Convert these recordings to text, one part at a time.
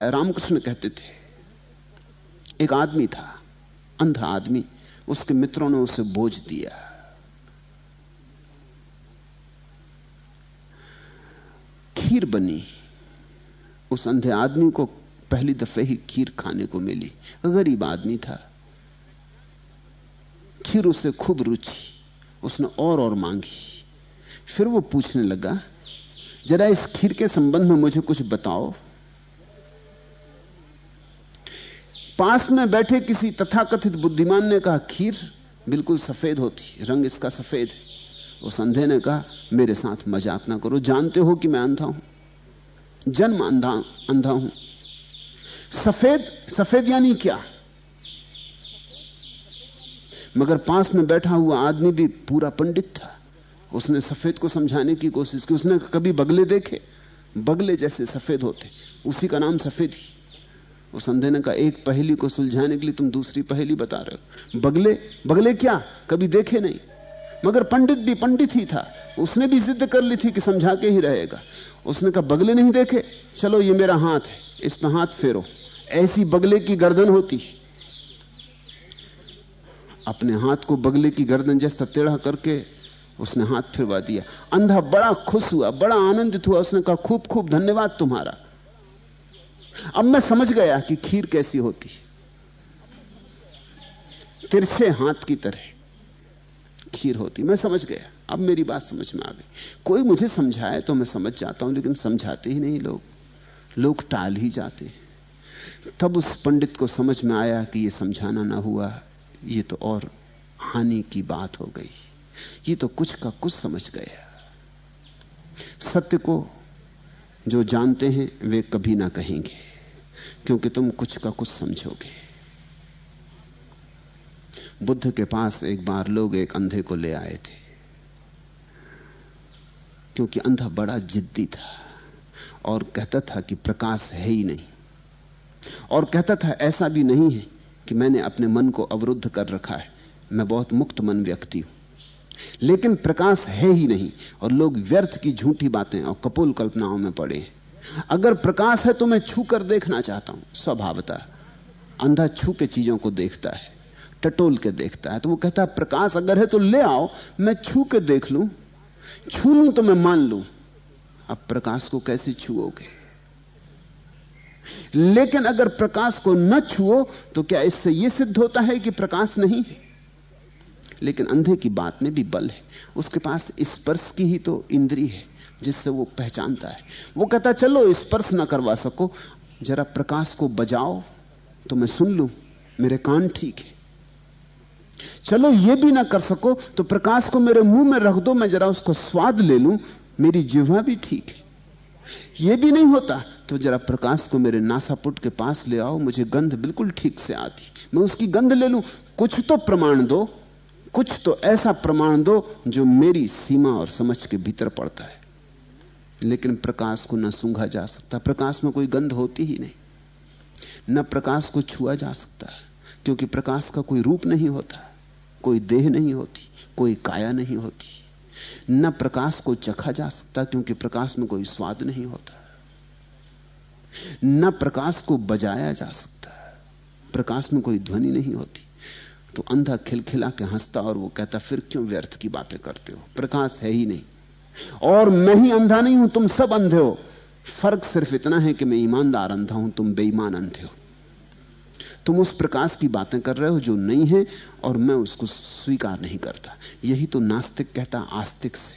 रामकृष्ण कहते थे, एक आदमी था, अंधा आदमी, उसके मित्रों ने उसे बोझ दिया। खीर बनी, उस अंधे आदमी को पहली दफे ही खीर खाने को मिली। गरीब आदमी था, खीर उसे खूब रुचि, उसने और मांगी। फिर वो पूछने लगा, जरा इस खीर के संबंध में मुझे कुछ बताओ। पास में बैठे किसी तथाकथित बुद्धिमान ने कहा, खीर बिल्कुल सफेद होती, रंग इसका सफेद है। उस अंधे ने कहा, मेरे साथ मजाक ना करो, जानते हो कि मैं अंधा हूं, जन्म अंधा हूं। सफेद सफेद यानी क्या? मगर पास में बैठा हुआ आदमी भी पूरा पंडित था, उसने सफेद को समझाने की कोशिश की। उसने कभी बगले देखे? बगले जैसे सफेद होते, उसी का नाम सफेद ही। उस अंधे ने कहा, एक पहेली को सुलझाने के लिए तुम दूसरी पहेली बता रहे हो। बगले बगले क्या? कभी देखे नहीं। मगर पंडित भी पंडित ही था, उसने भी जिद कर ली थी कि समझा के ही रहेगा। उसने कहा, बगले नहीं देखे? चलो ये मेरा हाथ है, इस पर हाथ फेरो, ऐसी बगले की गर्दन होती। अपने हाथ को बगले की गर्दन जैसा टेढ़ा करके उसने हाथ फिरवा दिया। अंधा बड़ा खुश हुआ, बड़ा आनंदित हुआ। उसने कहा, खूब खूब धन्यवाद तुम्हारा, अब मैं समझ गया कि खीर कैसी होती। तिरछे हाथ की तरह खीर होती, मैं समझ गया। अब मेरी बात समझ में आ गई। कोई मुझे समझाए तो मैं समझ जाता हूं, लेकिन समझाते ही नहीं लोग टाल ही जाते हैं। तब उस पंडित को समझ में आया कि ये समझाना ना हुआ, ये तो और हानि की बात हो गई। ये तो कुछ का कुछ समझ गया। सत्य को जो जानते हैं वे कभी ना कहेंगे, क्योंकि तुम कुछ का कुछ समझोगे। बुद्ध के पास एक बार लोग एक अंधे को ले आए थे, क्योंकि अंधा बड़ा जिद्दी था और कहता था कि प्रकाश है ही नहीं, और कहता था ऐसा भी नहीं है कि मैंने अपने मन को अवरुद्ध कर रखा है, मैं बहुत मुक्त मन व्यक्ति हूं, लेकिन प्रकाश है ही नहीं। और लोग व्यर्थ की झूठी बातें और कपोल कल्पनाओं में पड़े हैं। अगर प्रकाश है तो मैं छू कर देखना चाहता हूं। स्वभावतः अंधा छू के चीजों को देखता है, टटोल के देखता है। तो वो कहता है, प्रकाश अगर है तो ले आओ, मैं छू के देख लूं, छू लूं तो मैं मान लूं। अब प्रकाश को कैसे छुओगे? लेकिन अगर प्रकाश को न छुओ तो क्या इससे यह सिद्ध होता है कि प्रकाश नहीं है? लेकिन अंधे की बात में भी बल है, उसके पास स्पर्श की ही तो इंद्री है जिससे वो पहचानता है। वो कहता, चलो स्पर्श ना करवा सको, जरा प्रकाश को बजाओ तो मैं सुन लूं, मेरे कान ठीक है। चलो ये भी ना कर सको तो प्रकाश को मेरे मुंह में रख दो, मैं जरा उसको स्वाद ले लूं, मेरी जिह्वा भी ठीक है। ये भी नहीं होता तो जरा प्रकाश को मेरे नासापुट के पास ले आओ, मुझे गंध बिल्कुल ठीक से आती, मैं उसकी गंध ले लूं। कुछ तो प्रमाण दो, कुछ तो ऐसा प्रमाण दो जो मेरी सीमा और समझ के भीतर पड़ता है। लेकिन प्रकाश को न सूंघा जा सकता, प्रकाश में कोई गंध होती ही नहीं। न प्रकाश को छुआ जा सकता, क्योंकि प्रकाश का कोई रूप नहीं होता, कोई देह नहीं होती, कोई काया नहीं होती। न प्रकाश को चखा जा सकता, क्योंकि प्रकाश में कोई स्वाद नहीं होता। न प्रकाश को बजाया जा सकता, प्रकाश में कोई ध्वनि नहीं होती। तो अंधा खिलखिला के हंसता और वो कहता, फिर क्यों व्यर्थ की बातें करते हो, प्रकाश है ही नहीं। और मैं ही अंधा नहीं हूं, तुम सब अंधे हो। फर्क सिर्फ इतना है कि मैं ईमानदार अंधा हूं, तुम बेईमान अंधे हो। तुम उस प्रकाश की बातें कर रहे हो जो नहीं है, और मैं उसको स्वीकार नहीं करता। यही तो नास्तिक कहता आस्तिक से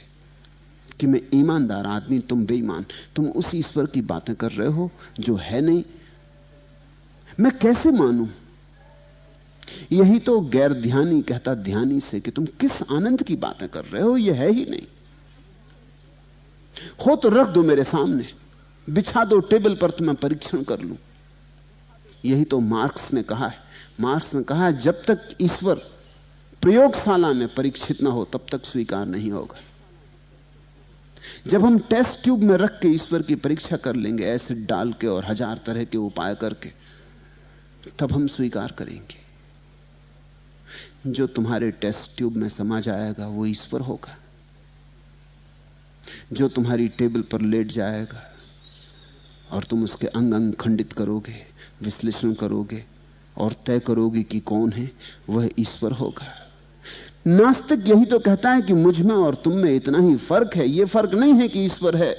कि मैं ईमानदार आदमी, तुम बेईमान। तुम उस ईश्वर की बातें कर रहे हो जो है नहीं, मैं कैसे मानूं? यही तो गैर ध्यानी कहता ध्यानी से कि तुम किस आनंद की बातें कर रहे हो, यह है ही नहीं। हो तो रख दो मेरे सामने, बिछा दो टेबल पर तो मैं परीक्षण कर लूं। यही तो मार्क्स ने कहा है। मार्क्स ने कहा है, जब तक ईश्वर प्रयोगशाला में परीक्षित ना हो तब तक स्वीकार नहीं होगा। जब हम टेस्ट ट्यूब में रख के ईश्वर की परीक्षा कर लेंगे, एसिड डाल के और 1000 तरह के उपाय करके, तब हम स्वीकार करेंगे। जो तुम्हारे टेस्ट ट्यूब में समा जाएगा वो ईश्वर होगा। जो तुम्हारी टेबल पर लेट जाएगा और तुम उसके अंग अंग खंडित करोगे, विश्लेषण करोगे और तय करोगे कि कौन है, वह ईश्वर होगा। नास्तिक यही तो कहता है कि मुझ में और तुम में इतना ही फर्क है। यह फर्क नहीं है कि ईश्वर है,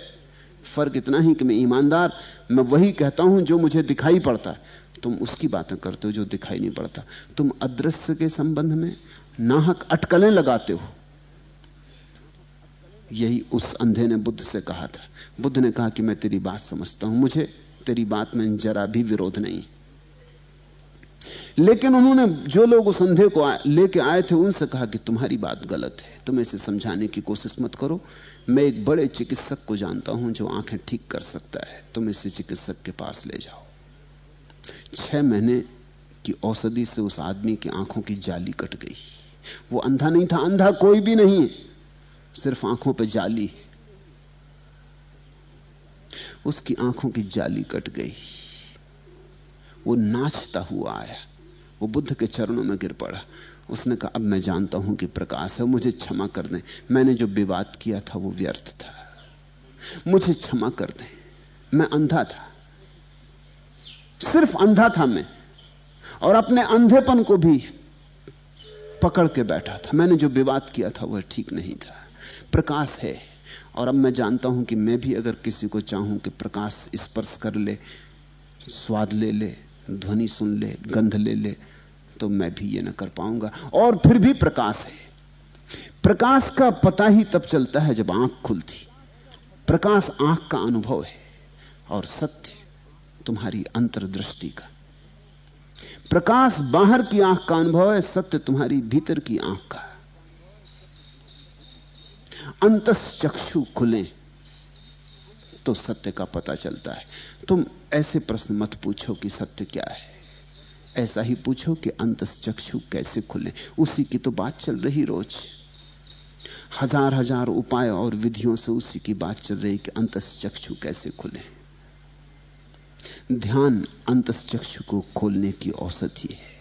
फर्क इतना ही कि मैं ईमानदार, मैं वही कहता हूं जो मुझे दिखाई पड़ता है। तुम उसकी बातें करते हो जो दिखाई नहीं पड़ता। तुम अदृश्य के संबंध में नाहक अटकलें लगाते हो। यही उस अंधे ने बुद्ध से कहा था। बुद्ध ने कहा कि मैं तेरी बात समझता हूं, मुझे तेरी बात में जरा भी विरोध नहीं। लेकिन उन्होंने, जो लोग उस अंधे को लेके आए थे, उनसे कहा कि तुम्हारी बात गलत है, तुम इसे समझाने की कोशिश मत करो। मैं एक बड़े चिकित्सक को जानता हूं जो आंखें ठीक कर सकता है, तुम इसे चिकित्सक के पास ले जाओ। 6 महीने की औषधि से उस आदमी की आंखों की जाली कट गई। वो अंधा नहीं था, अंधा कोई भी नहीं है, सिर्फ आंखों पे जाली। उसकी आंखों की जाली कट गई। वो नाचता हुआ आया, वो बुद्ध के चरणों में गिर पड़ा। उसने कहा, अब मैं जानता हूं कि प्रकाश है, मुझे क्षमा कर दें, मैंने जो विवाद किया था वो व्यर्थ था, मुझे क्षमा कर दें, मैं अंधा था, सिर्फ अंधा था मैं, और अपने अंधेपन को भी पकड़ के बैठा था। मैंने जो विवाद किया था वह ठीक नहीं था। प्रकाश है, और अब मैं जानता हूं कि मैं भी अगर किसी को चाहूं कि प्रकाश स्पर्श कर ले, स्वाद ले ले, ध्वनि सुन ले, गंध ले ले, तो मैं भी ये न कर पाऊंगा। और फिर भी प्रकाश है। प्रकाश का पता ही तब चलता है जब आंख खुलती। प्रकाश आंख का अनुभव है, और सत्य तुम्हारी अंतर्दृष्टि का। प्रकाश बाहर की आंख का अनुभव है, सत्य तुम्हारी भीतर की आंख का। अंतश्चक्षु खुले तो सत्य का पता चलता है। तुम ऐसे प्रश्न मत पूछो कि सत्य क्या है, ऐसा ही पूछो कि अंतश्चक्षु कैसे खुले। उसी की तो बात चल रही रोज, हजार हजार उपाय और विधियों से उसी की बात चल रही कि अंतश्चक्षु कैसे खुले। ध्यान अंतश्चक्षु को खोलने की औषधि है।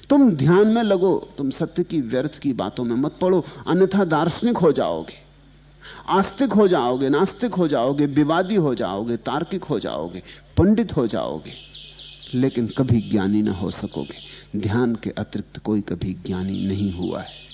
तुम ध्यान में लगो, तुम सत्य की व्यर्थ की बातों में मत पड़ो, अन्यथा दार्शनिक हो जाओगे, आस्तिक हो जाओगे, नास्तिक हो जाओगे, विवादी हो जाओगे, तार्किक हो जाओगे, पंडित हो जाओगे, लेकिन कभी ज्ञानी ना हो सकोगे। ध्यान के अतिरिक्त कोई कभी ज्ञानी नहीं हुआ है।